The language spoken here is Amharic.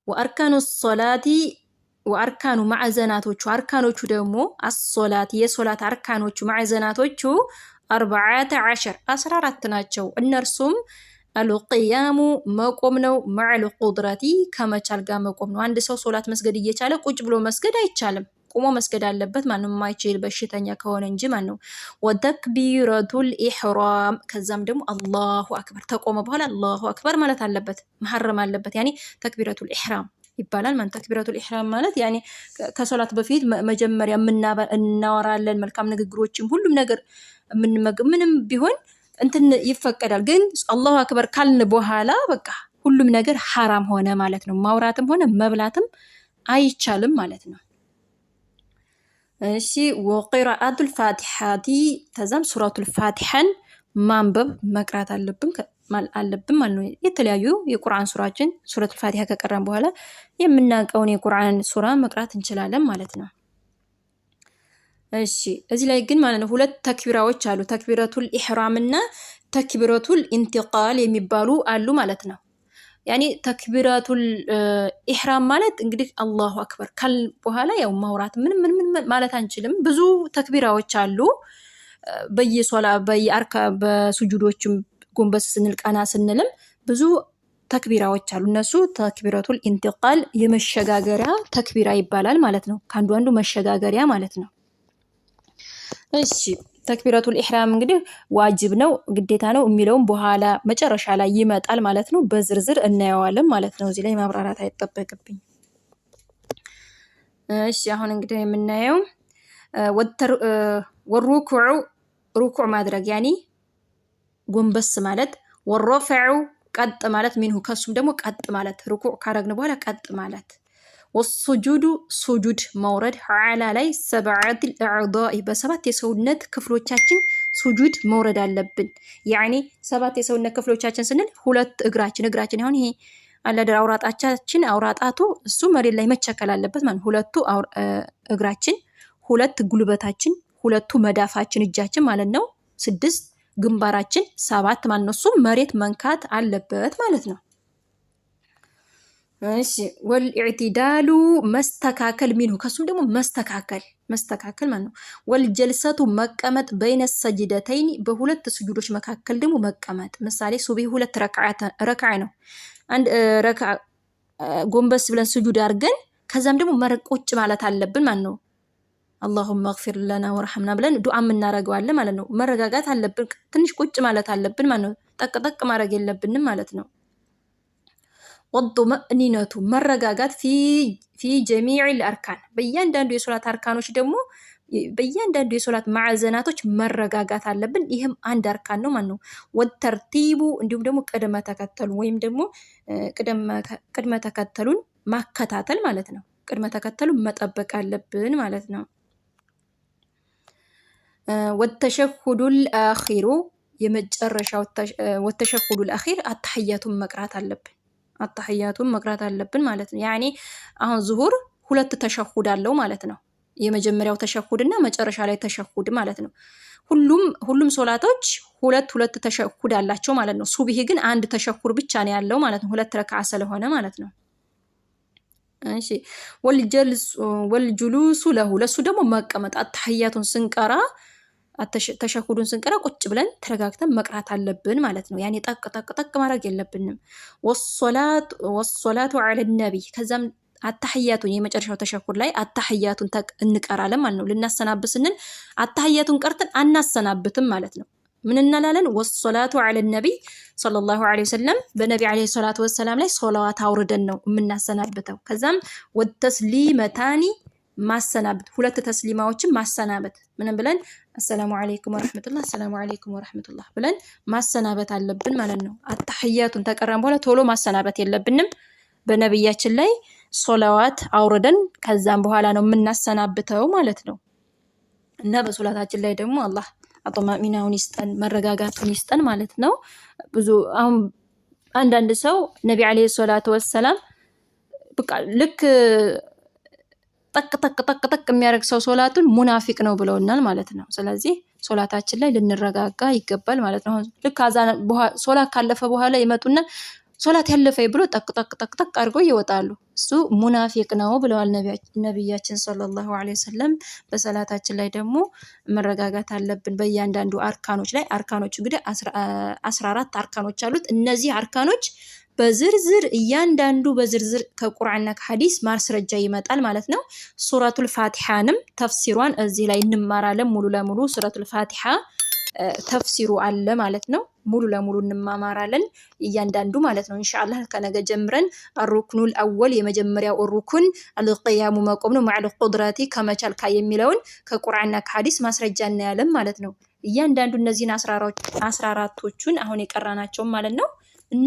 ወአርካኑ ሶላቲ ወአርካኑ ማዕዘናቶቹ አርካኖቹ ደግሞ አሶላት የሶላት አርካኖቹ ማዕዘናቶቹ 14 ናቸው። እነርሱም አልቂያሙ መቆም ነው። መዐል ቁድረቲ ከመቻል ጋር መቆም ነው። አንድ ሰው ሶላት መስገድ እየቻለ ቁጭ ብሎ መስገድ አይቻልም። ቁሞ መስገድ አለበት። ማንም የማይችል በሽተኛ ከሆነ እንጂ ማን ነው። ወተክቢረቱል ኢሕራም ከዛም ደግሞ አላሁ አክበር ተቆመ በኋላ አላሁ አክበር ማለት አለበት። መሐረም አለበት። ያኒ ተክቢረቱል ኢሕራም ይባላል። ማን ተክቢረቱል ኢሕራም ማለት ያኒ ከሶላት በፊት መጀመሪያ እናወራለን መልካም ንግግሮችም ሁሉም ነገር ምንም ቢሆን እንትን ይፈቀዳል። ግን አላሁ አክበር ካልን በኋላ በቃ ሁሉም ነገር ሐራም ሆነ ማለት ነው። ማውራትም ሆነ መብላትም አይቻልም ማለት ነው። እሺ ወቂራአቱል ፋቲሐቲ ተዛም ሱረቱል ፋቲሐን ማንበብ መቅራት አለብን ማለት ነው። የተለያዩ የቁርአን ሱራችን ሱረቱል ፋቲሐ ከቀራን በኋላ የምናውቀውን የቁርአን ሱራ መቅራት እንችላለን ማለት ነው። እሺ እዚህ ላይ ግን ማለት ነው ሁለት ተክቢራዎች አሉ። ተክቢረቱል ኢሕራም እና ተክቢረቱል ኢንቲቃል የሚባሉ አሉ ማለት ነው። ያኒ ተክቢረቱል ኢሕራም ማለት እንግዲህ አላሁ አክበር ካል በኋላ ያው ማውራት ምን ማለት አንችልም። ብዙ ተክቢራዎች አሉ። በየአርካ በሱጁዶችም ጎንበስ ስንል ቀና ስንልም ብዙ ተክቢራዎች አሉ። እነሱ ተክቢረቱል ኢንቲቃል የመሸጋገሪያ ተክቢራ ይባላል ማለት ነው። ከአንዱ አንዱ መሸጋገሪያ ማለት ነው። እሺ ተክቢረቱል ኢሕራም እንግዲህ ዋጅብ ነው ግዴታ ነው የሚለውም በኋላ መጨረሻ ላይ ይመጣል ማለት ነው። በዝርዝር እናየዋለን ማለት ነው። እዚህ ላይ ማብራራት አይጠበቅብኝ። እሺ አሁን እንግዲህ የምናየው ሩኩዕ ማድረግ ያኒ ጎንበስ ማለት ወረፈዑ ቀጥ ማለት ሚንሁ ከሱም ደግሞ ቀጥ ማለት ሩኩዕ ካረግን በኋላ ቀጥ ማለት ወሱጁዱ ሱጁድ መውረድ ዐላ ላይ ሰብዐቲል አዕዳኢ በሰባት የሰውነት ክፍሎቻችን ሱጁድ መውረድ አለብን። ያኒ ሰባት የሰውነት ክፍሎቻችን ስንል ሁለት እግራችን አሁን ይሄ አላደር አውራጣቻችን አውራጣቱ እሱ መሬት ላይ መቸከል አለበት ማለት ሁለቱ እግራችን፣ ሁለት ጉልበታችን፣ ሁለቱ መዳፋችን እጃችን ማለት ነው 6 ግንባራችን 7 ማለት ነው። እሱ መሬት መንካት አለበት ማለት ነው። እሺ ወልኢዕቲዳሉ መስተካከል ሚንሁ ከሱም ደግሞ መስተካከል ማለት ነው። ወልጀልሰቱ መቀመጥ በይነ ሰጅደተይን በሁለት ስጁዶች መካከል ደግሞ መቀመጥ። ምሳሌ ሱብሂ 2 ረክዓ ነው። አንድ ረክዓ ጎንበስ ብለን ስጁድ አድርገን ከዛም ደግሞ ቁጭ ማለት አለብን ማለት ነው። አላሁመ እግፊር ለና ወርሐምና ብለን ዱዓ እናደርገዋለን ማለት ነው። መረጋጋት አለብን። ትንሽ ቁጭ ማለት አለብን ማለት ነው። ጠቅ ማድረግ የለብንም ማለት ነው። ወጡመእኒነቱ መረጋጋት ፊ ጀሚዕል አርካን በእያንዳንዱ የሶላት አርካኖች ደግሞ በእያንዳንዱ የሶላት ማዕዘናቶች መረጋጋት አለብን። ይህም አንድ አርካን ነው ማለት ነው። ወተርቲቡ እንዲሁም ደግሞ ቅድመ ተከተሉ ወይም ደግሞ ቅድመ ተከተሉን ማከታተል ማለት ነው። ቅድመ ተከተሉን መጠበቅ አለብን ማለት ነው። ወተሸሁዱል አኺሩ የመጨረሻው ወተሸሁዱል አኺር አተህያቱን መቅራት አለብን ማለት ነው። ያኒ አሁን ዙሁር 2 ተሸሁድ አለው ማለት ነው። የመጀመሪያው ተሸሁድና መጨረሻ ላይ ተሸሁድ ማለት ነው። ሁሉም ሶላቶች 2 ተሸሁድ አላቸው ማለት ነው። ሱብሂ ግን አንድ ተሸሁድ ብቻ ነው ያለው ማለት ነው። 2 ረክዓ ስለሆነ ማለት ነው። እሺ ወልጁሉሱ ለሱ ደግሞ መቀመጥ አተህያቱን ስንቀራ ተሸሁዱን ስንቀራ ቁጭ ብለን ተረጋግተን መቅራት አለብን ማለት ነው። ያኔ ጠቅ ማድረግ የለብንም። ወሶላቱ ዐለ ነቢይ ከዛም አተህያቱን የመጨረሻው ተሸሁድ ላይ አተህያቱን እንቀራለን ማለት ነው። ልናሰናብት ስንል አተህያቱን ቀርተን አናሰናብትም ማለት ነው። ምን እንላለን? ወሶላቱ ዐለ ነቢይ ሰለላሁ ዐለይሂ ወሰለም በነቢ ዐለይሂ ሰላቱ ወሰላም ላይ ሶላዋት አውርደን ነው የምናሰናብተው። ከዛም ወተስሊመታኒ ማሰናበት 2 ተስሊማዎችን ማሰናበት ምንም ብለን አሰላሙ አለይኩም ወራህመቱላህ ሰላሙ አለይኩም ወራህመቱላህ ብለን ማሰናበት አለብን ማለት ነው። አተህያቱን ተቀራን በኋላ ቶሎ ማሰናበት የለብንም። በነብያችን ላይ ሶላዋት አውርደን ከዛም በኋላ ነው የምናሰናብተው ማለት ነው። እና በሶላታችን ላይ ደግሞ አላህ አጥማኢናውን ይስጠን መረጋጋቱን ይስጠን ማለት ነው። ብዙ አሁን አንዳንድ ሰው ነቢ አለይሂ ሰላቱ ወሰላም በቃ ልክ ጠቅ የሚያደርግ ሰው ሶላቱን ሙናፊቅ ነው ብለውናል ማለት ነው። ስለዚህ ሶላታችን ላይ ልንረጋጋ ይገባል ማለት ነው። ልክ አዛን ሶላት ካለፈ በኋላ ይመጡና ሶላት ያለፈኝ ብሎ ጠቅ ጠቅ ጠቅ ጠቅ አድርገው ይወጣሉ። እሱ ሙናፊቅ ነው ብለዋል ነቢያችን ሰለላሁ ዐለይሂ ወሰለም። በሰላታችን ላይ ደግሞ መረጋጋት አለብን። በእያንዳንዱ አርካኖች ላይ አርካኖች እንግዲህ 14 አርካኖች አሉት። እነዚህ አርካኖች በዝርዝር እያንዳንዱ በዝርዝር ከቁርአንና ከሐዲስ ማስረጃ ይመጣል ማለት ነው። ሱረቱል ፋቲሃንም ተፍሲሯን እዚህ ላይ እንማራለን። ሙሉ ለሙሉ ሱረቱል ፋቲሃ ተፍሲሩ አለ ማለት ነው። ሙሉ ለሙሉ እንማማራለን እያንዳንዱ ማለት ነው። ኢንሻአላህ ከነገ ጀምረን አሩክኑል አወል የመጀመሪያው ሩኩን አልቂያሙ መቆም ነው ማዕል ቁድራቲ ከመቻል የሚለውን ከቁርአንና ከሐዲስ ማስረጃ እናያለን ማለት ነው። እያንዳንዱ እነዚህን 14ቶቹን አሁን የቀራናቸው ማለት ነው